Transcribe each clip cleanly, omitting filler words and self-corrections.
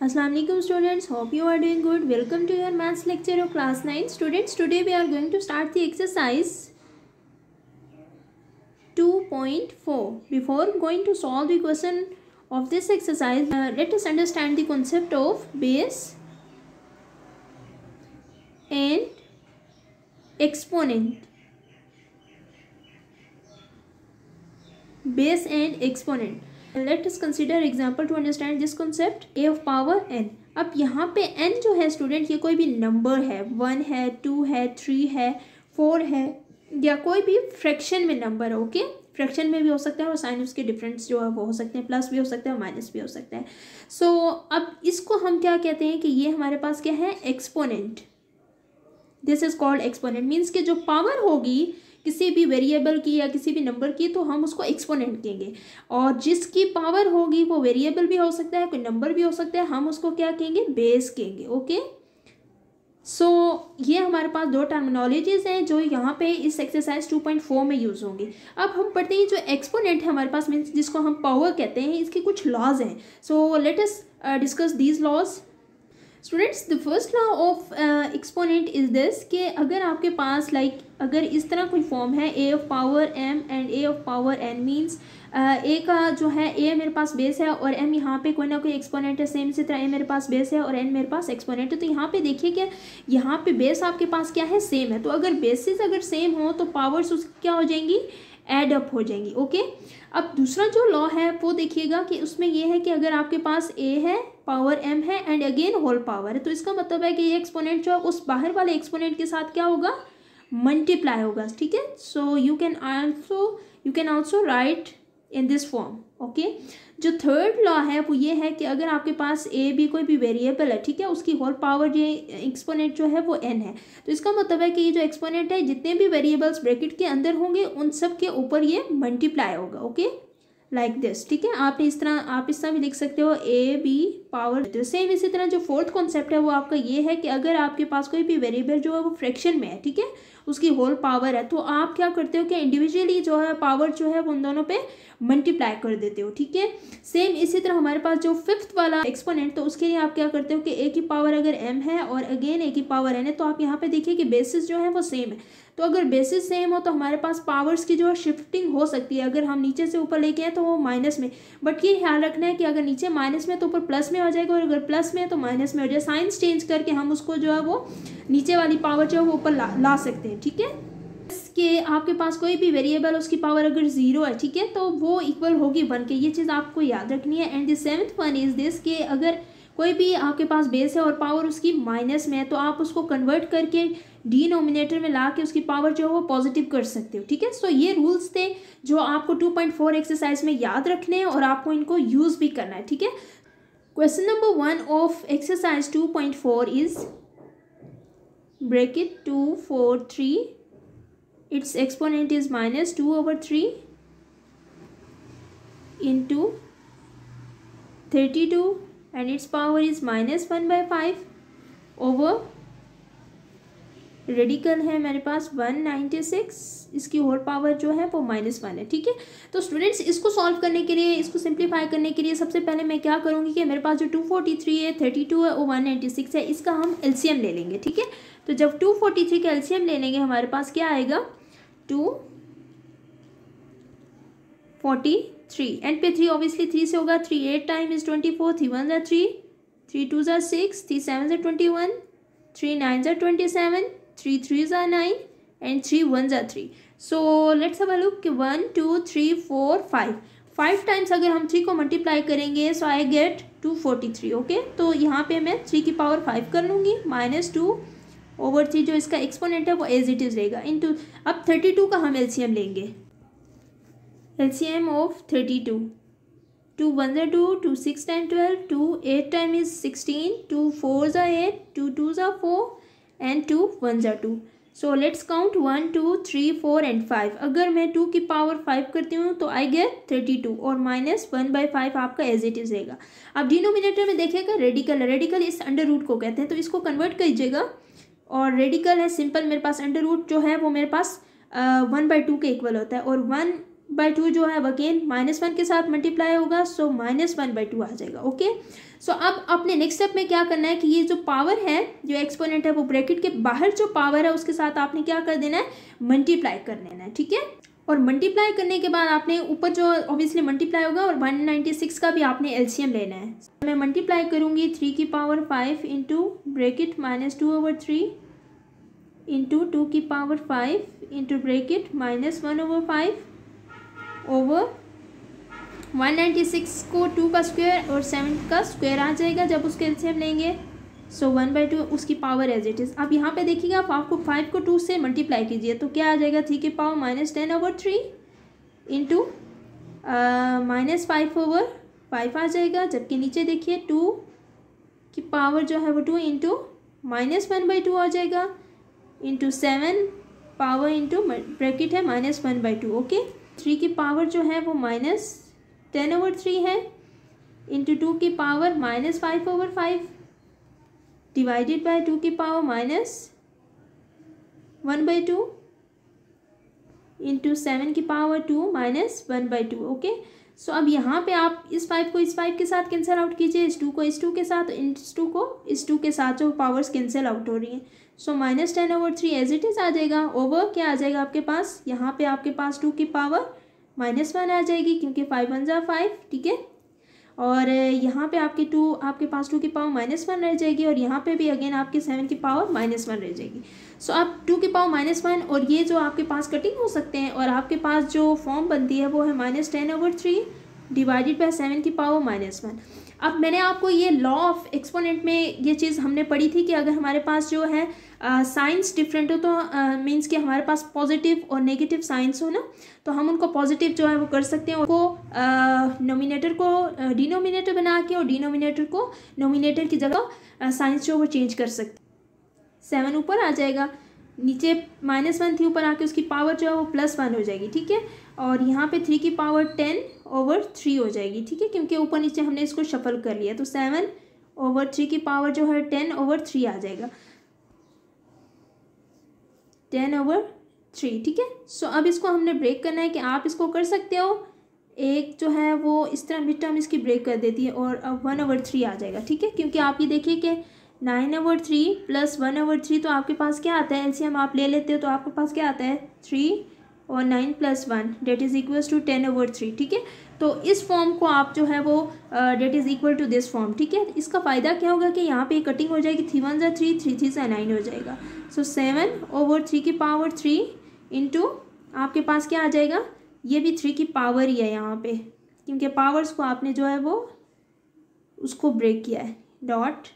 Assalamualaikum students, hope you are doing good. Welcome to your maths lecture of class 9. Students, today we are going to start the exercise 2.4. Before going to solve the question of this exercise, let us understand the concept of base and exponent. Base and exponent. Let us consider example to understand this concept. A of power n. अब यहाँ पे n जो है student, ये कोई भी number है, 1 है, 2 है, 3 है, 4 है, या कोई भी फ्रैक्शन में नंबर है. ओके, फ्रैक्शन में भी हो सकता है और साइन उसके डिफरेंस जो है वो हो सकते हैं, प्लस भी हो सकता है, माइनस भी हो सकता है. सो अब इसको हम क्या कहते हैं कि ये हमारे पास क्या है, exponent. This is called exponent. Means कि जो पावर होगी किसी भी वेरिएबल की या किसी भी नंबर की, तो हम उसको एक्सपोनेंट कहेंगे. और जिसकी पावर होगी वो वेरिएबल भी हो सकता है, कोई नंबर भी हो सकता है, हम उसको क्या कहेंगे, बेस कहेंगे. ओके, सो ये हमारे पास दो टर्मिनोलॉजीज हैं जो यहाँ पे इस एक्सरसाइज 2.4 में यूज़ होंगी. अब हम पढ़ते हैं जो एक्सपोनेंट है हमारे पास, मीन्स जिसको हम पावर कहते हैं, इसके कुछ लॉज हैं. So let us discuss these laws. Students, the first law of exponent is this कि अगर आपके पास अगर इस तरह कोई फॉर्म है, a of power m and a of power n, means a का जो है ए मेरे पास बेस है और एम यहाँ पे कोई ना कोई एक्सपोनेंट है. सेम इसी तरह ए मेरे पास बेस है और एन मेरे पास एक्सपोनेंट है. तो यहाँ पे देखिए कि यहाँ पे बेस आपके पास क्या है, सेम है. तो अगर बेसिस अगर सेम हो तो पावर्स उसकी क्या हो जाएंगी, एड अप हो जाएंगी. ओके, अब दूसरा जो लॉ है वो देखिएगा कि उसमें ये है कि अगर आपके पास ए है, पावर एम है एंड अगेन होल पावर है, तो इसका मतलब है कि ये एक्सपोनेंट जो है उस बाहर वाले एक्सपोनेंट के साथ क्या होगा, मल्टीप्लाई होगा. ठीक है, so you can also right in this form. Okay, जो थर्ड लॉ है वो ये है कि अगर आपके पास ए बी कोई भी वेरिएबल है, ठीक है, उसकी होल पावर ये एक्सपोनेंट जो है वो एन है, तो इसका मतलब है कि ये जो एक्सपोनेंट है जितने भी वेरिएबल्स ब्रैकेट के अंदर होंगे उन सब के ऊपर ये मल्टीप्लाई होगा. Okay, like this. ठीक है, आप इस तरह भी लिख सकते हो, ए बी पावर. तो सेम इसी तरह जो फोर्थ कॉन्सेप्ट है वो आपका ये है कि अगर आपके पास कोई भी वेरिएबल जो है वो फ्रैक्शन में है, ठीक है, उसकी होल पावर है, तो आप क्या करते हो कि इंडिविजुअली जो है पावर जो है वो उन दोनों पे मल्टीप्लाई कर देते हो. ठीक है, सेम इसी तरह हमारे पास जो फिफ्थ वाला एक्सपोनेंट, तो उसके लिए आप क्या करते हो कि ए की पावर अगर एम है और अगेन ए की पावर एन है, तो आप यहाँ पे देखिए कि बेसिस जो है वो सेम है. तो अगर बेसिस सेम हो तो हमारे पास पावर्स की जो है शिफ्टिंग हो सकती है. अगर हम नीचे से ऊपर लेके आए तो वो माइनस में, बट ये ख्याल रखना है कि अगर नीचे माइनस में तो ऊपर प्लस में हो जाएगा, और अगर प्लस में है तो माइनस में हो जाए. साइंस चेंज करके हम उसको जो है वो नीचे वाली पावर जो है वो ऊपर ला सकते हैं. ठीक है, कि आपके पास कोई भी वेरिएबल उसकी पावर अगर 0 है, ठीक है, तो वो इक्वल होगी 1 के. ये चीज़ आपको याद रखनी है. And the seventh one is this कि अगर कोई भी आपके पास बेस है और पावर उसकी माइनस में है, तो आप उसको कन्वर्ट करके डिनोमिनेटर में ला के उसकी पावर जो है वो पॉजिटिव कर सकते हो. ठीक है, सो ये रूल्स थे जो आपको 2.4 एक्सरसाइज में याद रखने हैं और आपको इनको यूज़ भी करना है. ठीक है, question number 1 of exercise 2.4 is bracket 2 4 3, its exponent is minus 2 over 3 into 32 and its power is minus 1 by 5 over radical है मेरे पास 196, इसकी होल पावर जो है वो -1 है. ठीक है, तो स्टूडेंट्स इसको सॉल्व करने के लिए, इसको सिंप्लीफाई करने के लिए सबसे पहले मैं क्या करूँगी कि मेरे पास जो 243 है, 32 है और 196 है, इसका हम एलसीएम ले लेंगे. ठीक है, तो जब 243 का एलसीएम ले लेंगे हमारे पास क्या आएगा, 243 एंड पे 3 ऑब्वियसली 3 से होगा. 3 8 टाइम इज 24, 3 1 ज़ा 3, 3 2 ज़ा 6, 3 7 ज़ा 21, 3 9 ज़ा 27, 3 3 ज़ा 9 एंड 3 1 ज़ा 3. So let's have a look कि 1 2 3 4 5 टाइम्स अगर हम 3 को मल्टीप्लाई करेंगे, सो आई गेट 243. ओके, तो यहाँ पे मैं 3 की पावर 5 कर लूँगी, -2 ओवर 3 जो इसका एक्सपोनेंट है वो एज इट इज़ रहेगा, इनटू. अब 32 का हम एलसीएम लेंगे. एलसीएम ऑफ 32, 2 1 ज़ा 2, 2 6 टाइम 12, 2 8 टाइम इज 16, 2 4 ज़ा 8, 2 2 ज़ा 4 एंड 2 1 ज़ा 2. So let's count 1 2 3 4 and 5. अगर मैं 2 की पावर 5 करती हूँ तो आई गेट 32 और -1 by 5 आपका एज इट इज़ रहेगा. अब डिनोमिनेटर में देखिएगा रेडिकल है, रेडिकल इस अंडर रूट को कहते हैं, तो इसको कन्वर्ट कीजिएगा. और रेडिकल है सिंपल, मेरे पास अंडर रूट जो है वो मेरे पास 1/2 के इक्वल होता है, और 1/2 जो है अगेन -1 के साथ मल्टीप्लाई होगा, सो -1/2 आ जाएगा. ओके, सो अब अपने नेक्स्ट स्टेप में क्या करना है कि ये जो पावर है, जो एक्सपोनेंट है, वो ब्रैकेट के बाहर जो पावर है उसके साथ आपने क्या कर देना है, मल्टीप्लाई कर देना है, ठीक है। और मल्टीप्लाई करने के बाद आपने ऊपर जो ऑब्वियसली मल्टीप्लाई होगा और 196 का भी आपने एलसीएम लेना है। मैं मल्टीप्लाई करूँगी 3 की पावर 5 इंटू ब्रैकेट -2/3 इंटू 2 की पावर 5 इंटू ब्रैकेट -1/5 ओवर 196 को 2 का स्क्वायर और 7 का स्क्वायर आ जाएगा जब उसके एलसीएम लेंगे। सो 1/2 उसकी पावर एज इट इज़। अब यहाँ पे देखिएगा आप आपको 5 को 2 से मल्टीप्लाई कीजिए तो क्या आ जाएगा, 3 की पावर -10/3 इंटू -5/5 आ जाएगा। जबकि नीचे देखिए 2 की पावर जो है वो 2 इंटू -1/2 आ जाएगा इंटू 7 पावर इंटू ब्रैकेट है -1/2। ओके, 3 की पावर जो है वो -10/3 है इंटू 2 की पावर -5/5 डिवाइडेड बाय 2 की पावर -1/2 इंटू 7 की पावर 2 -1/2। ओके, सो अब यहाँ पे आप इस 5 को इस 5 के साथ कैंसिल आउट कीजिए, इस 2 को इस 2 के साथ, इस 2 को इस 2 के साथ, जो पावर्स कैंसिल आउट हो रही हैं। सो -10/3 एज इट इज़ आ जाएगा। ओवर क्या आ जाएगा आपके पास, यहाँ पे आपके पास 2 की पावर -1 आ जाएगी क्योंकि 5 1 जा 5, ठीक है। और यहाँ पे आपके पास 2 की पावर -1 रह जाएगी और यहाँ पे भी अगेन आपके 7 की पावर -1 रह जाएगी। सो अब 2 की पावर -1 और ये जो आपके पास कटिंग हो सकते हैं और आपके पास जो फॉर्म बनती है वो है -10/3 डिवाइडेड बाय 7 की पावर -1। अब मैंने आपको ये लॉ ऑफ एक्सपोनेंट में ये चीज़ हमने पढ़ी थी कि अगर हमारे पास जो है साइंस डिफरेंट हो तो मीन्स कि हमारे पास पॉजिटिव और नेगेटिव साइंस हो ना, तो हम उनको पॉजिटिव जो है वो कर सकते हैं, उनको नोमिनेटर को डिनोमिनेटर बना के और डिनोमिनेटर को नोमिनेटर की जगह साइंस जो वो चेंज कर सकते हैं। 7 ऊपर आ जाएगा, नीचे -1 थी, ऊपर आके उसकी पावर जो है वो +1 हो जाएगी, ठीक है। और यहाँ पे 3 की पावर 10/3 हो जाएगी, ठीक है, क्योंकि ऊपर नीचे हमने इसको शफल कर लिया। तो 7/3 की पावर जो है 10/3 आ जाएगा, 10/3, ठीक है। सो अब इसको हमने ब्रेक करना है कि आप इसको कर सकते हो, एक जो है वो इस तरह मिड टर्म इसकी ब्रेक कर देती है और अब 1/3 आ जाएगा, ठीक है। क्योंकि आप ये देखिए कि 9/3 + 1/3 तो आपके पास क्या आता है, एलसीएम आप ले लेते हो तो आपके पास क्या आता है 3 और 9 + 1 डेट इज़ इक्वल टू 10/3, ठीक है। तो इस फॉर्म को आप जो है वो that is equal to this form, ठीक है। इसका फ़ायदा क्या होगा कि यहाँ पे कटिंग हो जाएगी, 3 1 जा 3, 3 3 जा 9 हो जाएगा। सो 7/3 की पावर 3 इंटू आपके पास क्या आ जाएगा, ये भी 3 की पावर ही है यहाँ पे, क्योंकि पावर्स को आपने जो है वो उसको ब्रेक किया है, डॉट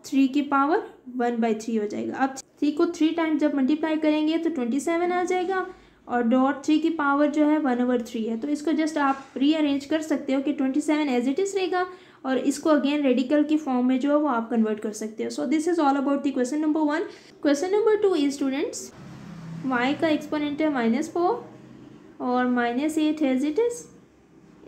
3 की पावर 1/3 हो जाएगा। अब 3 को 3 टाइम्स जब मल्टीप्लाई करेंगे तो 27 आ जाएगा और डॉट 3 की पावर जो है 1/3 है। तो इसको जस्ट आप रीअरेंज कर सकते हो कि 27 एज इट इज़ रहेगा और इसको अगेन रेडिकल की फॉर्म में जो है वो आप कन्वर्ट कर सकते हो। So this is all about the question number 1। Question number 2 is students, y का एक्सपोनेंट है -4 और -8 एज इट इज़,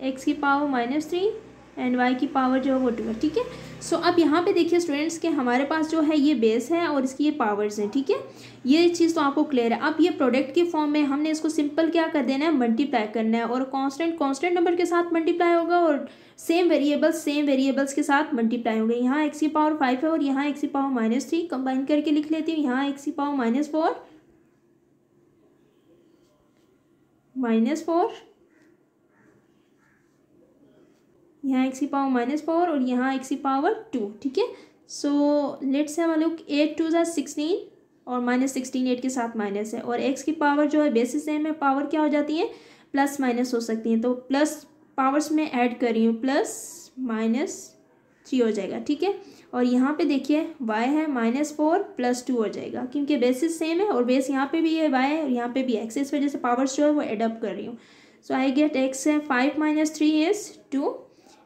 x की पावर -3 एंड y की पावर जो है वो 2 है, ठीक है। सो अब यहाँ पे देखिए स्टूडेंट्स कि हमारे पास जो है ये बेस है और इसकी ये पावर्स हैं, ठीक है। ये चीज़ तो आपको क्लियर है। अब ये प्रोडक्ट की फॉर्म में हमने इसको सिंपल क्या कर देना है, मल्टीप्लाई करना है और कांस्टेंट नंबर के साथ मल्टीप्लाई होगा और सेम वेरिएबल्स के साथ मल्टीप्लाई होंगे। यहाँ x की पावर 5 है और यहाँ x की पावर -3, कंबाइन करके लिख लेती हूँ। यहाँ x की पावर -4 यहाँ x की पावर -4 और यहाँ x की पावर 2, ठीक है। So let's have a look, 8 2 जा 16 और -16 8 के साथ माइनस है और x की पावर जो है बेसिस सेम है, पावर क्या हो जाती है प्लस माइनस हो सकती हैं। तो प्लस पावर्स में ऐड कर रही हूँ, +-3 हो जाएगा, ठीक है। और यहाँ पे देखिए y है -4 + 2 हो जाएगा क्योंकि बेसिस सेम है और बेस यहाँ पे भी है y है और यहाँ पे भी x, इस वजह से पावर्स जो है वो एडअप कर रही हूँ। सो आई गेट x है 5 - 3 इज़ 2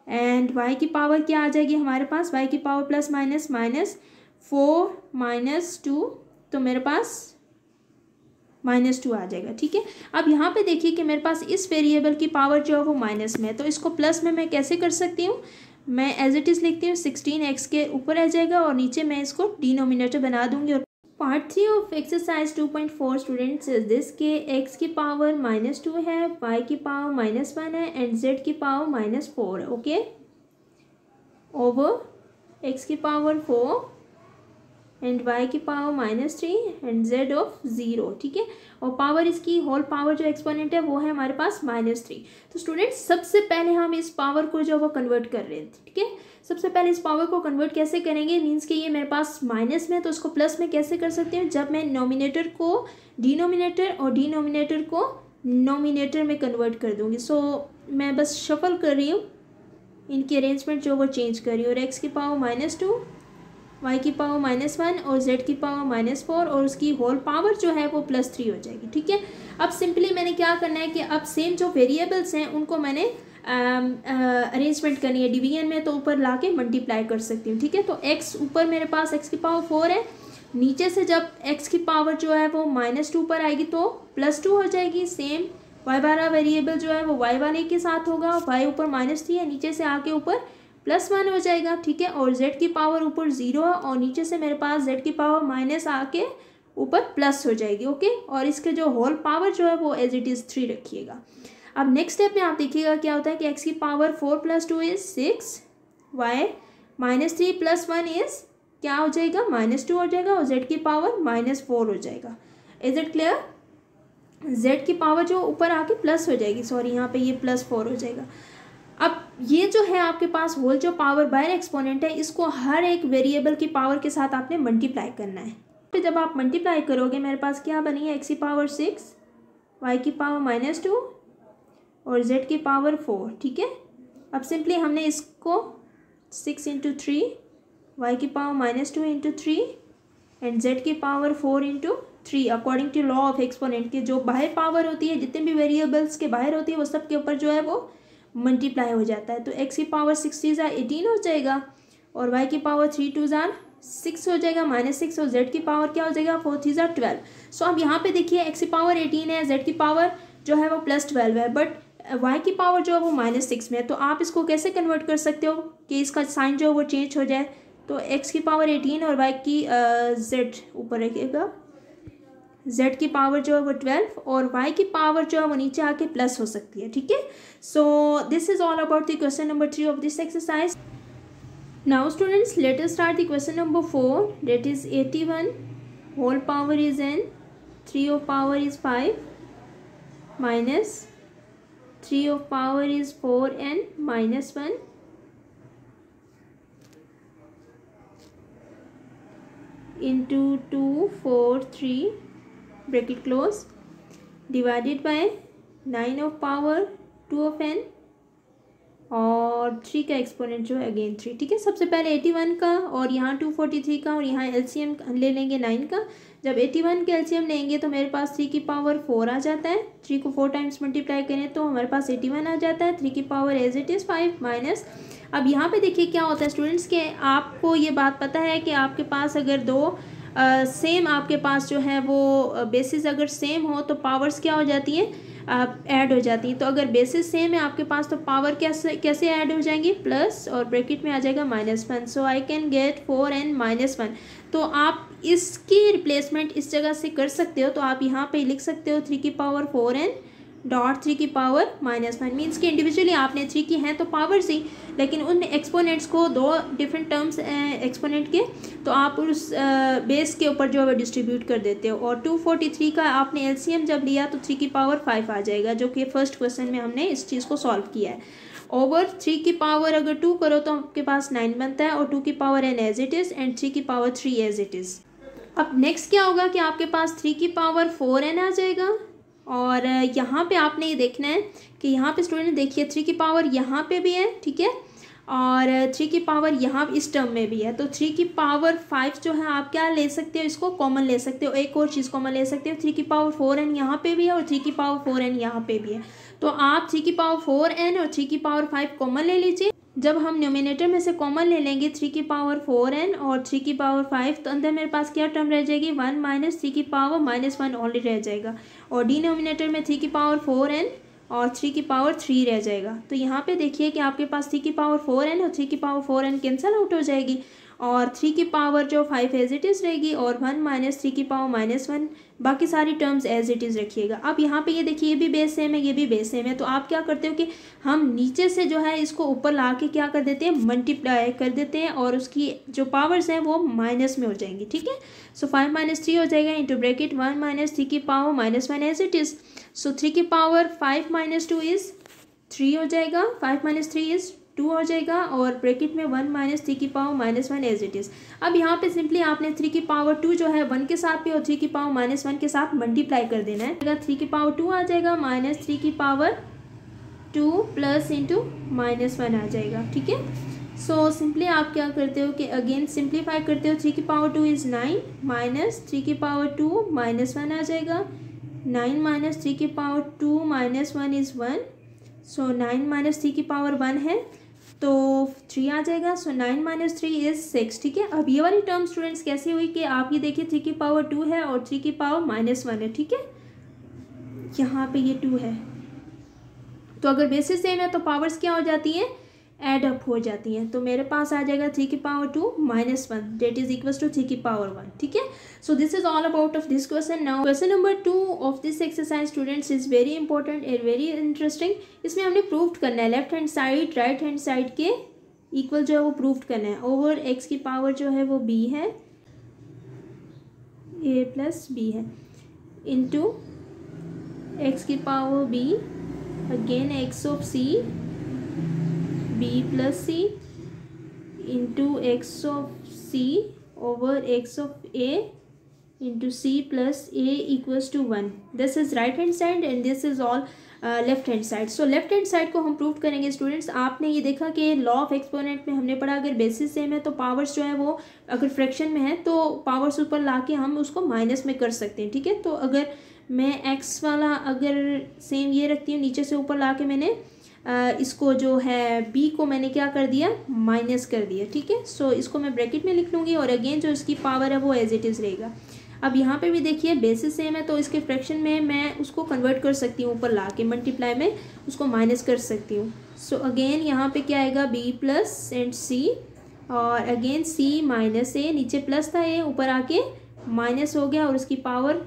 एंड y की पावर क्या आ जाएगी हमारे पास, y की पावर +- -4 - 2 तो मेरे पास -2 आ जाएगा, ठीक है। अब यहाँ पे देखिए कि मेरे पास इस वेरिएबल की पावर जो है वो माइनस में है, तो इसको प्लस में मैं कैसे कर सकती हूँ, मैं एज इट इज़ लिखती हूँ 16 x के ऊपर आ जाएगा और नीचे मैं इसको डिनोमिनेटर बना दूंगी और part 3 of exercise 2.4 students is this के x की पावर -2 है, y की पावर -1 है एंड z की पावर -4 है. ओके, ओवर x की पावर 4 एंड y की पावर -3 एंड z ऑफ 0. ठीक है, और पावर इसकी होल पावर जो एक्सपोनेंट है वो है हमारे पास -3. तो स्टूडेंट्स सबसे पहले हम इस पावर को जो वो कन्वर्ट कर रहे हैं. ठीक है, सबसे पहले इस पावर को कन्वर्ट कैसे करेंगे, मीन्स कि ये मेरे पास माइनस में, तो उसको प्लस में कैसे कर सकते हैं, जब मैं नोमिनेटर को डिनोमिनेटर और डिनोमिनेटर को नोमिनेटर में कन्वर्ट कर दूंगी. सो मैं बस शफल कर रही हूँ, इनकी अरेंजमेंट जो वो चेंज कर रही हूँ. और x की पावर -2, y की पावर -1 और z की पावर -4 और उसकी होल पावर जो है वो +3 हो जाएगी. ठीक है, अब सिंपली मैंने क्या करना है कि अब सेम जो वेरिएबल्स हैं उनको मैंने अरेंजमेंट करनी है डिवीजन में, तो ऊपर लाके मल्टीप्लाई कर सकती हूँ. ठीक है, तो x ऊपर मेरे पास x की पावर 4 है, नीचे से जब x की पावर जो है वो -2 पर आएगी तो +2 हो जाएगी. सेम y वाला वेरिएबल जो है वो y वाले के साथ होगा, y ऊपर -3 है, नीचे से आके ऊपर +1 हो जाएगा. ठीक है, और z की पावर ऊपर 0 है और नीचे से मेरे पास z की पावर माइनस आके ऊपर प्लस हो जाएगी. ओके, और इसके जो होल पावर जो है वो एज इट इज़ 3 रखिएगा. अब नेक्स्ट स्टेप में आप देखिएगा क्या होता है कि x की पावर 4 + 2 इज 6, y -3 + 1 इज क्या हो जाएगा, -2 हो जाएगा और z की पावर -4 हो जाएगा. Is it clear? z की पावर जो ऊपर आके प्लस हो जाएगी, सॉरी यहाँ पे ये +4 हो जाएगा. अब ये जो है आपके पास होल जो पावर बाय एक्सपोनेंट है, इसको हर एक वेरिएबल की पावर के साथ आपने मल्टीप्लाई करना है. फिर जब आप मल्टीप्लाई करोगे मेरे पास क्या बनी है, x की पावर 6, y की पावर -2 और z की पावर 4. ठीक है, अब सिंपली हमने इसको 6 × 3, y की पावर -2 × 3 एंड z की power 4 × 3 according to law of exponent के जो बाहर पावर होती है, जितने भी वेरिएबल्स के बाहर होती है वो सब के ऊपर जो है वो मल्टीप्लाई हो जाता है. तो x की पावर 6 × 18 हो जाएगा और y की पावर 3 × 2 6 हो जाएगा -6 और z की पावर क्या हो जाएगा 4 × 3 = 12. सो अब यहाँ पे देखिए x की पावर 18 है, z की पावर जो है वो +12 है, बट y की पावर जो है वो -6 में है. तो आप इसको कैसे कन्वर्ट कर सकते हो कि इसका साइन जो है वो चेंज हो जाए. तो x की पावर 18 और y की z ऊपर रखिएगा, z की पावर जो है वो 12 और y की पावर जो है वो नीचे आके प्लस हो सकती है. ठीक है, so this is all about the question number 3 of this exercise. Now students let us start the question number 4, that is 81 whole power is n, 3 of power is 5 minus 3 of power is 4n minus 1 into 2 4 3 bracket close divided by 9 of power 2 of n और 3 का exponent जो है again 3. ठीक है, सबसे पहले 81 का और यहाँ 243 का और यहाँ एलसीएम ले लेंगे 9 का. जब 81 के एलसीएम लेंगे तो मेरे पास 3 की पावर 4 आ जाता है, 3 को 4 टाइम्स मल्टीप्लाई करें तो हमारे पास 81 आ जाता है. 3 की power as it is 5 minus. अब यहाँ पे देखिए क्या होता है स्टूडेंट्स के आपको ये बात पता है कि आपके पास अगर दो सेम आपके पास जो है वो बेसिस अगर सेम हो तो पावर्स क्या हो जाती हैं, ऐड हो जाती हैं. तो अगर बेसिस सेम है आपके पास तो पावर कैसे ऐड हो जाएंगी, प्लस और ब्रैकेट में आ जाएगा -1. सो आई कैन गेट 4n -1. तो आप इसकी रिप्लेसमेंट इस जगह से कर सकते हो, तो आप यहाँ पे लिख सकते हो 3 की पावर 4n डॉट 3 की पावर -1. मीन्स कि इंडिविजुअली आपने 3 की हैं तो पावर सी, लेकिन उन एक्सपोनेंट्स को दो डिफरेंट टर्म्स एक्सपोनेंट के तो आप उस बेस के ऊपर जो है डिस्ट्रीब्यूट कर देते हो. और 243 का आपने एलसीएम जब लिया तो 3 की पावर 5 आ जाएगा, जो कि फर्स्ट क्वेश्चन में हमने इस चीज़ को सॉल्व किया है. ओवर 3 की पावर अगर 2 करो तो आपके पास 9 बनता है और 2 की power n as it is and 3 की पावर 3 एज इट इज़. अब नेक्स्ट क्या होगा कि आपके पास 3 की पावर 4n आ जाएगा और यहाँ पे आपने ये देखना है कि यहाँ पे स्टूडेंट देखिए 3 की पावर यहाँ पे भी है. ठीक है, और 3 की पावर यहाँ इस टर्म में भी है. तो 3 की पावर 5 जो है आप क्या ले सकते हो, इसको कॉमन ले सकते हो, एक और चीज़ कॉमन ले सकते हो. 3 की पावर 4n यहाँ पे भी है और 3 की पावर 4n यहाँ पे भी है. तो आप 3 की पावर 4n और 3 की पावर 5 कॉमन ले लीजिए. जब हम न्यूमिनेटर में से कॉमन ले लेंगे 3 की पावर 4n और 3 की पावर 5 तो अंदर मेरे पास क्या टर्म रह जाएगी, 1 माइनस 3 की पावर -1 ओनली रह जाएगा. और डिनोमिनेटर में 3 की पावर 4n और 3 की पावर 3 रह जाएगा. तो यहाँ पे देखिए कि आपके पास 3 की पावर 4n और 3 की पावर 4n कैंसिल आउट हो जाएगी और 3 की पावर जो 5 एज इट इज़ रहेगी और 1 माइनस 3 की पावर -1, बाकी सारी टर्म्स एज इट इज़ रखिएगा। अब यहाँ पे ये देखिए, ये भी बेस सेम है, ये भी बेस सेम है, तो आप क्या करते हो कि हम नीचे से जो है इसको ऊपर ला के क्या कर देते हैं, मल्टीप्लाई कर देते हैं और उसकी जो पावर्स हैं वो माइनस में हो जाएंगी। ठीक है, सो 5 माइनस 3 हो जाएगा इंटू ब्रैकेट 1 माइनस 3 की पावर -1 एज इट इज़। सो 3 की पावर 5 माइनस 2 इज़ 3 हो जाएगा, 5 माइनस 3 इज़ 2 हो जाएगा और ब्रैकेट में 1 माइनस 3 की पावर -1 एज इट इज़। अब यहाँ पे सिंपली आपने 3 की पावर 2 जो है 1 के साथ भी और 3 की पावर -1 के साथ मल्टीप्लाई कर देना है। 3 की पावर 2 आ जाएगा माइनस 3 की पावर 2 प्लस इंटू -1 आ जाएगा। ठीक है, सो सिंपली आप क्या करते हो कि अगेन सिंप्लीफाई करते हो। 3 की पावर 2 इज़ 9 माइनस 3 की पावर 2 -1 आ जाएगा। 9 माइनस 3 की पावर 2 -1 इज़ 1। सो 9 माइनस 3 की पावर 1 है तो 3 आ जाएगा। सो 9 माइनस 3 इज़ 6। ठीक है, अब ये वाली टर्म स्टूडेंट्स कैसे हुई कि आप ये देखिए 3 की पावर 2 है और 3 की पावर -1 है। ठीक है, यहाँ पे ये 2 है, तो अगर बेसिस सेम है तो पावर्स क्या हो जाती हैं, एड अप हो जाती हैं। तो मेरे पास आ जाएगा 3 की power 2 -1 that is equals to 3 की पावर 1। ठीक है, so this is all about of this question. Now question number 2 of this exercise students is very important and very interesting. इसमें हमने प्रूव करना है left hand side right hand side के equal जो है वो प्रूव करना है। ओवर एक्स की पावर जो है वो b है, a प्लस b है, इंटू एक्स की power b again x of c b plus c into x of c over x of a into c plus a equals to 1। This is right hand side and this is all left hand side. So left hand side को हम prove करेंगे students. आपने ये देखा कि law of exponent में हमने पढ़ा अगर बेसिस सेम है तो पावर्स जो है वो अगर फ्रैक्शन में है तो पावर्स ऊपर ला के हम उसको माइनस में कर सकते हैं। ठीक है, तो अगर मैं एक्स वाला अगर सेम ये रखती हूँ, नीचे से ऊपर ला के मैंने इसको जो है बी को मैंने क्या कर दिया, माइनस कर दिया। ठीक है, सो इसको मैं ब्रैकेट में लिख लूँगी और अगेन जो इसकी पावर है वो एज इट इज़ रहेगा। अब यहाँ पे भी देखिए बेसिस सेम है तो इसके फ्रैक्शन में मैं उसको कन्वर्ट कर सकती हूँ, ऊपर ला के मल्टीप्लाई में उसको माइनस कर सकती हूँ। सो अगेन यहाँ पे क्या आएगा, बी प्लस एंड सी और अगेन सी माइनस ए, नीचे प्लस था ए ऊपर आके माइनस हो गया और उसकी पावर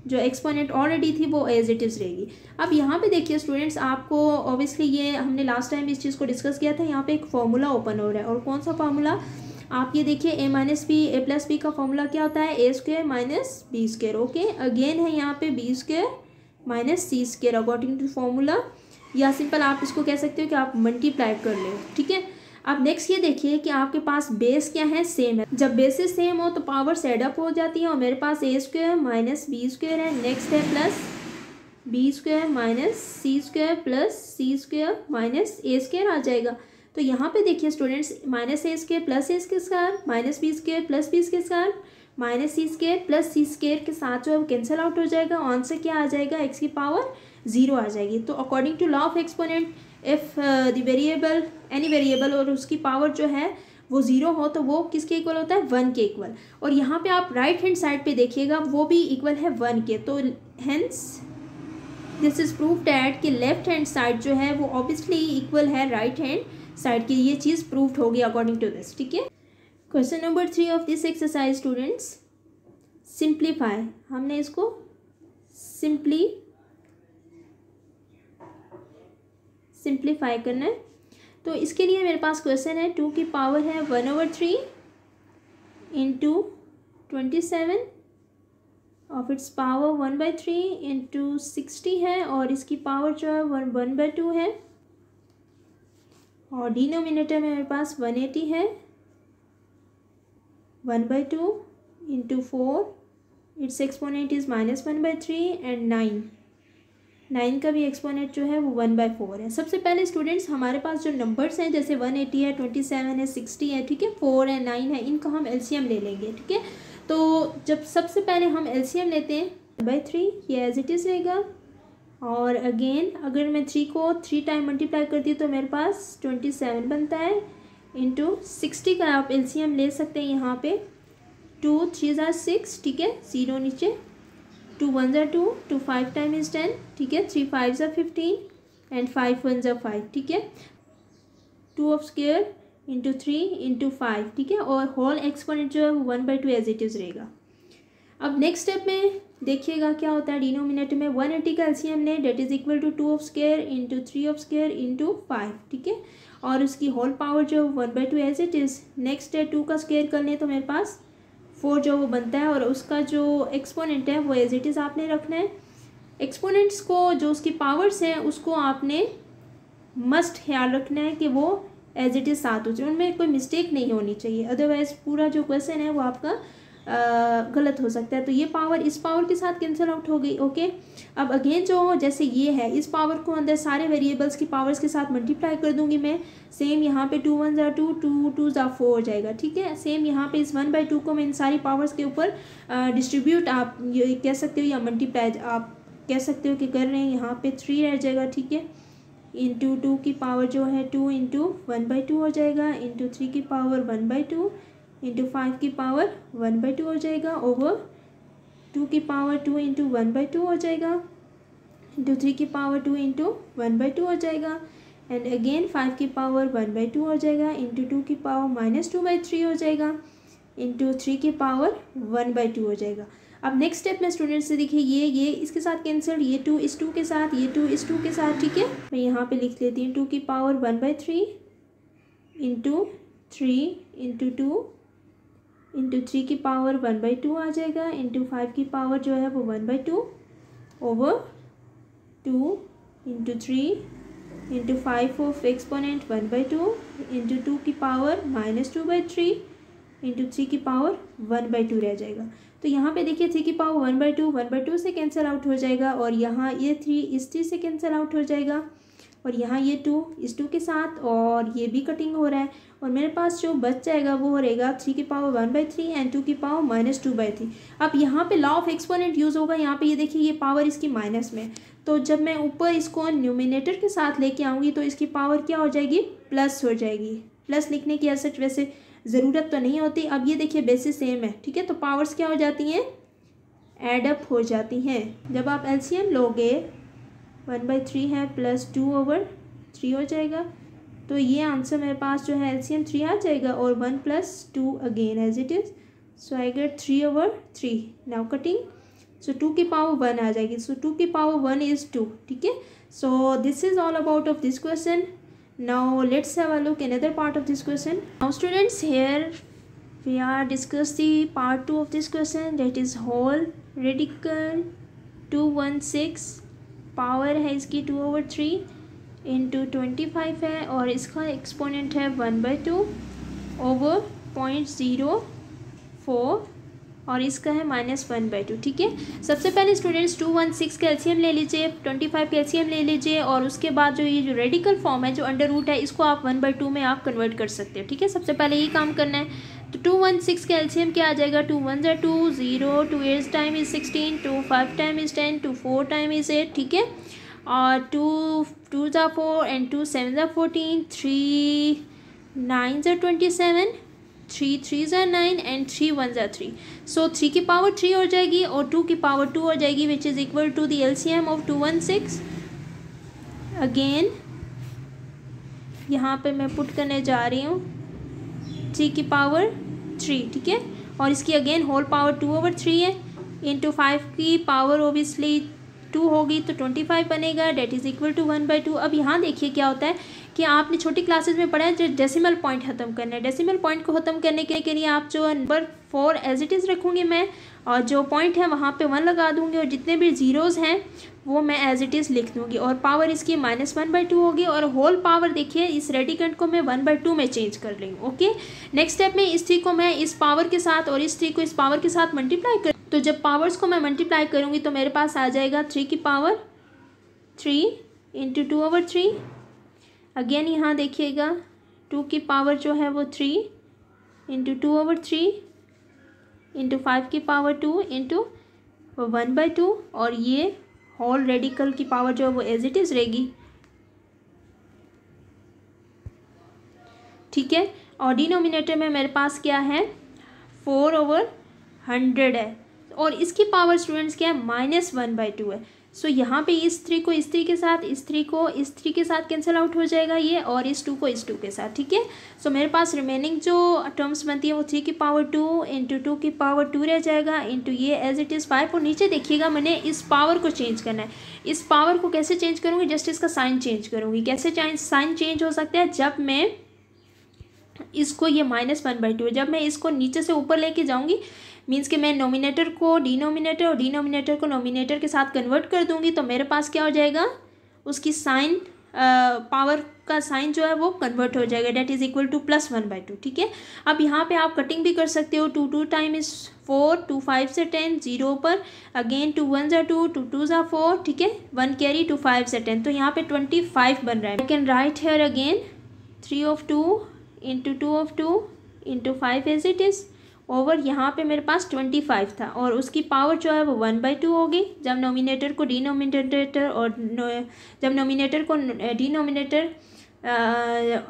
जो एक्सपोनेंट ऑलरेडी थी वो एज इट इज़ रहेगी। अब यहाँ पे देखिए स्टूडेंट्स, आपको ऑब्वियसली ये हमने लास्ट टाइम इस चीज़ को डिस्कस किया था, यहाँ पे एक फॉर्मूला ओपन हो रहा है और कौन सा फार्मूला, आप ये देखिए a minus b a plus b का फॉर्मूला क्या होता है, a square minus B square. Okay, again है यहाँ पे b square minus C square according to formula, या सिंपल आप इसको कह सकते हो कि आप मल्टीप्लाई कर ले। ठीक है, अब नेक्स्ट ये देखिए कि आपके पास बेस क्या है, सेम है। जब बेसिस सेम हो तो पावर एड अप हो जाती है और मेरे पास A square minus B square है। नेक्स्ट है plus B square minus C square plus C square minus A square आ जाएगा। तो यहाँ पे देखिए students, minus A square plus A square minus B square plus B square minus C square plus C square के साथ जो है कैंसिल आउट हो जाएगा। आंसर क्या आ जाएगा, एक्स की पावर 0 आ जाएगी। तो according to law of exponent if the variable any variable और उसकी पावर जो है वो 0 हो तो वो किसके इक्वल होता है, 1 के इक्वल। और यहाँ पे आप राइट हैंड साइड पे देखिएगा वो भी इक्वल है 1 के। तो hence this is prove that कि लेफ्ट हैंड साइड जो है वो ऑब्वियसली इक्वल है राइट हैंड साइड की। ये चीज़ प्रूव्ड होगी अकॉर्डिंग टू दिस। ठीक है, question number 3 of this exercise students, simplify. हमने इसको सिंप्लीफाई करना है। तो इसके लिए मेरे पास क्वेश्चन है 2 की पावर है 1/3 into 27 of its power 1/3 into 60 है और इसकी पावर जो है 1/2 है और डिनोमिनेटर में मेरे पास 180 है। 1/2 into 4 it's exponent is -1/3 and 9 का भी एक्सपोनेंट जो है वो 1/4 है। सबसे पहले स्टूडेंट्स हमारे पास जो नंबर्स हैं जैसे 180 है, 27 है, 60 है, ठीक है, 4 है, 9 है, इनका हम एलसीएम ले लेंगे। ठीक है, तो जब सबसे पहले हम एलसीएम लेते हैं 1/3 ये एज इट इज़ रहेगा और अगेन अगर मैं 3 को 3 टाइम मल्टीप्लाई करती हूँ तो मेरे पास 27 बनता है इंटू 60 का आप एलसीएम ले सकते हैं यहाँ पे 2 3 = 6, ठीक है, 0 नीचे, 2 1 = 2, 2 5 टाइम्स 10, ठीक है, 3 5 = 15 एंड 5 1 = 5, ठीक है। 2 ऑफ स्क्वायर इंटू 3 इंटू 5, ठीक है, और होल एक्सपोनेंट जो है वो 1/2 एज इट इज़ रहेगा। अब नेक्स्ट स्टेप में देखिएगा क्या होता है, डिनोमिनेटर में 180 का एलसीएम ले, that is equal to 2 of square into 3 of square into 5, ठीक है, और उसकी होल पावर जो 1/2 एज इट इज़। नेक्स्ट है 2 का स्क्वायर कर लें तो मेरे पास 4 जो वो बनता है, और उसका जो एक्सपोनेंट है वो एज इट इज़ आपने रखना है। एक्सपोनेंट्स को जो उसकी पावर्स हैं उसको आपने मस्ट ख्याल रखना है कि वो एज इट इज़ साथ हो जाए, उनमें कोई मिस्टेक नहीं होनी चाहिए, अदरवाइज़ पूरा जो क्वेश्चन है वो आपका गलत हो सकता है। तो ये पावर इस पावर के साथ कैंसिल आउट हो गई। ओके, अब अगेन जो जैसे ये है, इस पावर को अंदर सारे वेरिएबल्स की पावर्स के साथ मल्टीप्लाई कर दूंगी मैं। सेम यहाँ पे 2 1 ज़ा 2, 2 2 ज़ा 4 हो जाएगा, ठीक है। सेम यहाँ पे इस 1/2 को मैं इन सारी पावर्स के ऊपर डिस्ट्रीब्यूट आप ये कह सकते हो या मल्टीप्लाई आप कह सकते हो कि कर रहे हैं। यहाँ पे 3 रह जाएगा, ठीक है, इंटू 2 की पावर जो है 2 इंटू 1/2 हो जाएगा, इंटू 3 की पावर 1/2 इंटू 5 की पावर 1/2 हो जाएगा, ओवर 2 की पावर 2 इंटू 1/2 हो जाएगा, इंटू 3 की पावर 2 इंटू 1/2 हो जाएगा, एंड अगेन 5 की पावर 1/2 हो जाएगा, इंटू 2 की पावर -2/3 हो जाएगा, इंटू 3 की पावर 1/2 हो जाएगा। अब नेक्स्ट स्टेप में स्टूडेंट्स से देखिए ये इसके साथ कैंसिल, ये 2 इस 2 के साथ, ये 2 इस 2 के साथ, ठीक है। मैं यहाँ पे लिख लेती हूँ 2 की पावर 1/3 इंटू 3 इंटू 2 इंटू 3 की पावर 1/2 आ जाएगा, इंटू 5 की पावर जो है वो 1/2 over 2 into 3 into 5 of exponent 1/2 into 2 की पावर -2/3 इंटू 3 की पावर 1/2 रह जाएगा। तो यहाँ पे देखिए 3 की पावर 1/2 से कैंसिल आउट हो जाएगा, और यहाँ ये 3 इस 3 से कैंसिल आउट हो जाएगा, और यहाँ ये 2 इस 2 के साथ, और ये भी कटिंग हो रहा है, और मेरे पास जो बच जाएगा वो रहेगा 3 की पावर 1/3 एंड 2 की पावर -2/3। अब यहाँ पे लॉ ऑफ एक्सपोनेंट यूज़ होगा। यहाँ पे ये देखिए ये पावर इसकी माइनस में, तो जब मैं ऊपर इसको न्यूमिनेटर के साथ लेके आऊँगी तो इसकी पावर क्या हो जाएगी, प्लस हो जाएगी। प्लस लिखने की ऐसा वैसे ज़रूरत तो नहीं होती। अब ये देखिए बेसिस सेम है, ठीक है, तो पावर्स क्या हो जाती हैं, एडअप हो जाती हैं। जब आप एलसीएम लोगे 1/3 है प्लस 2/3 हो जाएगा, तो ये आंसर मेरे पास जो है एलसीएम 3 आ जाएगा, और 1 + 2 again as it is, so I get 3/3। Now cutting, so 2 की पावर 1 आ जाएगी, सो 2 की पावर 1 इज़ 2, ठीक है। So this is all about of this question. Now let's have a look another part of this question. Now students, here we are discuss the part 2 of this question, that is whole radical 216, power है इसकी 2/3 into 25 है, और इसका exponent है 1/2 over 0.04, और इसका है -1/2, ठीक है। सबसे पहले स्टूडेंट्स 216 का एलसीएम ले लीजिए, 25 का एलसीएम ले लीजिए, और उसके बाद जो ये जो रेडिकल फॉर्म है जो अंडर रूट है इसको आप 1/2 में आप कन्वर्ट कर सकते हो, ठीक है। सबसे पहले ये काम करना है। तो 216 का एलसीएम क्या आ जाएगा, 2 1 ज़ा 2, 0, 2 8 time is 16, 2 5 time is 10, 2 4 time is 8, ठीक है, और 2 2 ज़ा 4 एंड 2 7 ज़ा 14, 3 9 ज़ा 27, 3 3 ज़ा 9 एंड 3 1 ज़ा 3। सो 3 की पावर 3 हो जाएगी और 2 की पावर 2 हो जाएगी, which is equal to the LCM of 216। Again यहाँ पे मैं पुट करने जा रही हूँ 3 की पावर 3, ठीक है, और इसकी अगेन होल पावर 2/3 है, इंटू 5 की पावर ओबियसली 2 होगी तो 25 बनेगा, डेट इज़ इक्वल टू 1/2। अब यहाँ देखिए क्या होता है कि आपने छोटी क्लासेस में पढ़ा है जो डेसिमल पॉइंट ख़त्म करना है। डेसिमल पॉइंट को ख़त्म करने के लिए आप जो नंबर 4 एज इट इज़ रखूँगी मैं, और जो पॉइंट है वहाँ पे 1 लगा दूँगी, और जितने भी ज़ीरोज़ हैं वो मैं एज इट इज़ लिख दूँगी, और पावर इसकी -1/2 होगी, और होल पावर देखिए इस रेडिकेंट को मैं 1/2 में चेंज कर रही हूँ। ओके, नेक्स्ट स्टेप में इस 3 को मैं इस पावर के साथ और इस 3 को इस पावर के साथ मल्टीप्लाई कर, तो जब पावर्स को मैं मल्टीप्लाई करूँगी तो मेरे पास आ जाएगा 3 की पावर 3 इंटू 2/3। अगेन यहाँ देखिएगा 2 की पावर जो है वो 3 इंटू 2/3 इंटू 5 की पावर 2 इंटू 1/2, और ये होल रेडिकल की पावर जो है वो एज इट इज़ रहेगी, ठीक है। और डिनोमिनेटर में मेरे पास क्या है 4/100 है, और इसकी पावर स्टूडेंट्स क्या है -1/2 है। सो यहाँ पे इस 3 को इस 3 के साथ, इस 3 को इस 3 के साथ कैंसिल आउट हो जाएगा ये, और इस 2 को इस 2 के साथ, ठीक है। सो मेरे पास रिमेनिंग जो टर्म्स बनती है वो 3 की पावर 2 इंटू 2 की पावर 2 रह जाएगा, इंटू ये एज इट इज़ 5। और नीचे देखिएगा मैंने इस पावर को चेंज करना है। इस पावर को कैसे चेंज करूँगी, जस्ट इसका साइन चेंज करूँगी। कैसे साइन चेंज हो सकता है, जब मैं इसको ये -1/2 जब मैं इसको नीचे से ऊपर लेके जाऊँगी, मीन्स कि मैं नोमिनेटर को डिनोमिनेटर और डिनोमिनेटर को नोमिनेटर के साथ कन्वर्ट कर दूंगी, तो मेरे पास क्या हो जाएगा, उसकी साइन पावर का साइन जो है वो कन्वर्ट हो जाएगा, डेट इज इक्वल टू +1/2, ठीक है। अब यहाँ पे आप कटिंग भी कर सकते हो, 2 टाइम्स 4, 2 5 से 10, 0 पर अगेन 2 1 ज़ा 2, 2 2 ज़ा 4, ठीक है, 1 कैरी 2 5 से 10, तो यहाँ पे 25 बन रहा है। I can write here again 3 of 2 into 2 of 2 into 5 as it is over, यहाँ पे मेरे पास 25 था और उसकी पावर जो है वो 1/2 होगी। जब नोमिनेटर को डिनोमिनेटर और जब नोमिनेटर को डिनोमिनेटर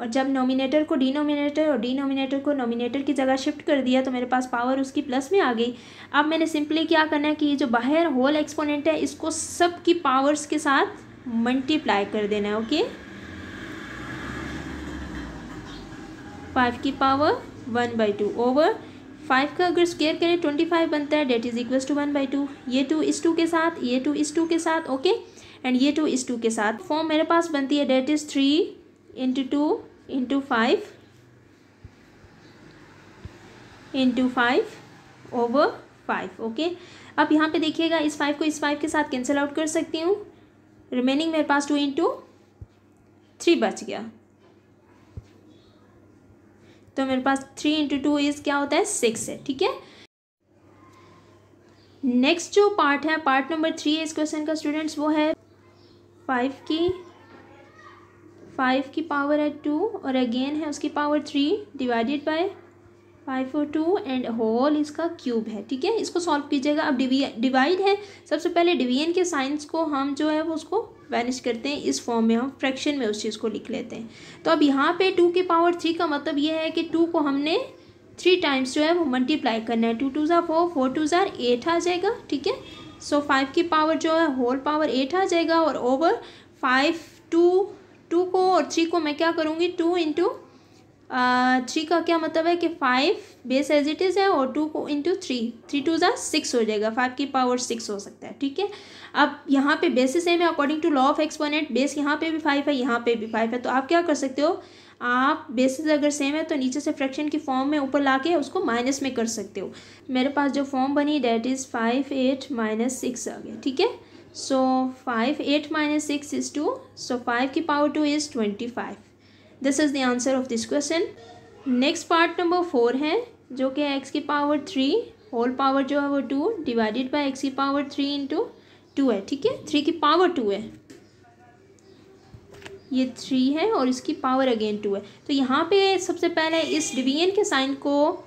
जब नोमिनेटर को डिनोमिनेटर और डिनोमिनेटर को नोमिनेटर की जगह शिफ्ट कर दिया तो मेरे पास पावर उसकी प्लस में आ गई। अब मैंने सिंपली क्या करना है कि ये जो बाहर होल एक्सपोनेंट है इसको सब की पावर्स के साथ मल्टीप्लाई कर देना है, ओके। 5 की पावर 1/2 ओवर 5 का अगर स्क्वायर करें 25 बनता है, डेट इज इक्वल्स टू 1/2। ये 2 इस 2 के साथ, ये 2 इस 2 के साथ, ओके, एंड ये 2 इस 2 के साथ। फॉर्म मेरे पास बनती है that is 3 into 2 into 5 over 5, okay. अब यहाँ पे देखिएगा इस 5 को इस 5 के साथ कैंसिल आउट कर सकती हूँ। रिमेनिंग मेरे पास 2 इंटू 3 बच गया, तो मेरे पास 3 इंटू 2 इज क्या होता है 6 है, ठीक है। नेक्स्ट जो पार्ट है, पार्ट नंबर 3 है इस क्वेश्चन का स्टूडेंट्स, वो है 5 की पावर है 2 और अगेन है उसकी पावर 3 डिवाइडेड बाय 5 और 2 एंड होल इसका क्यूब है, ठीक है। इसको सॉल्व कीजिएगा। अब डिवाइड है, सबसे पहले डिवीजन के साइंस को हम जो है वो उसको वैनिश करते हैं, इस फॉर्म में हम फ्रैक्शन में उस चीज़ को लिख लेते हैं। तो अब यहाँ पे 2 की पावर 3 का मतलब ये है कि 2 को हमने 3 टाइम्स जो है वो मल्टीप्लाई करना है। 2 2 ज़ा 4, 4 2 ज़ा 8 आ जाएगा, ठीक है। सो 5 की पावर जो है होल पावर 8 आ जाएगा और ओवर 5 2 को और 3 को मैं क्या करूँगी 2 इंटू 3 का क्या मतलब है कि 5 बेस एज इट इज़ है और 2 को इंटू 3 2 ज़ा 6 हो जाएगा, 5 की पावर 6 हो सकता है, ठीक है। अब यहाँ पे बेसिस सेम है according to law of exponent, base यहाँ पे भी 5 है, यहाँ पे भी 5 है, तो आप क्या कर सकते हो, आप बेसिस अगर सेम है तो नीचे से फ्रैक्शन की फॉर्म में ऊपर लाके उसको माइनस में कर सकते हो। मेरे पास जो फॉर्म बनी डेट इज़ 5 8 - 6 आ गया, ठीक है। सो 5 8 - 6 इज़ 2, सो 5 की power 2 is 25। This is the answer of this question. Next part number 4 है जो कि एक्स की पावर 3 होल पावर जो है वो 2 डिवाइडेड बाय एक्स की पावर 3 इंटू 2 है, ठीक है। 3 की पावर 2 है, ये 3 है और इसकी पावर अगेन 2 है। तो यहाँ पे सबसे पहले इस डिवीजन के साइन को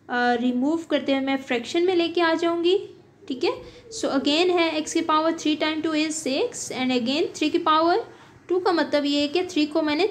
रिमूव करते हुए मैं फ्रैक्शन में लेके आ जाऊँगी, ठीक है। सो अगेन है एक्स की power 3 time 2 is 6 and again 3 की पावर 2 का मतलब ये है कि 3 को मैंने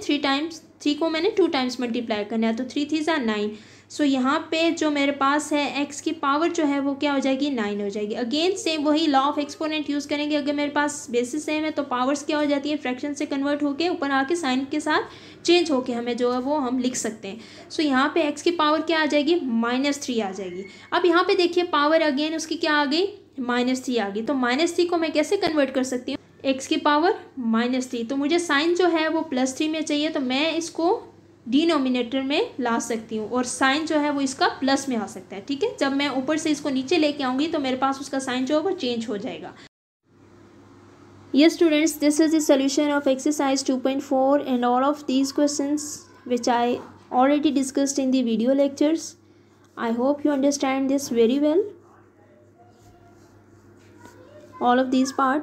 2 टाइम्स मल्टीप्लाई करना है, तो 3 3 ज़ा 9। सो यहाँ पे जो मेरे पास है एक्स की पावर जो है वो क्या हो जाएगी 9 हो जाएगी। अगेन सेम वही लॉ ऑफ एक्सपोनेंट यूज़ करेंगे। अगर मेरे पास बेसिस सेम है तो पावर्स क्या हो जाती है फ्रैक्शन से कन्वर्ट होके ऊपर आके साइन के साथ चेंज होके हमें जो है वो हम लिख सकते हैं। सो यहाँ पे एक्स की पावर क्या आ जाएगी -3 आ जाएगी। अब यहाँ पे देखिए पावर अगेन उसकी क्या आ गई -3 आ गई, तो -3 को मैं कैसे कन्वर्ट कर सकती हूँ एक्स की पावर -3, तो मुझे साइन जो है वो +3 में चाहिए, तो मैं इसको डिनोमिनेटर में ला सकती हूँ और साइन जो है वो इसका प्लस में आ सकता है, ठीक है। जब मैं ऊपर से इसको नीचे लेके आऊँगी तो मेरे पास उसका साइन जो है वो चेंज हो जाएगा। Yes students, this is the solution of exercise 2.4 and all of these questions which I already discussed in the video lectures. I hope you understand this very well, all of these parts.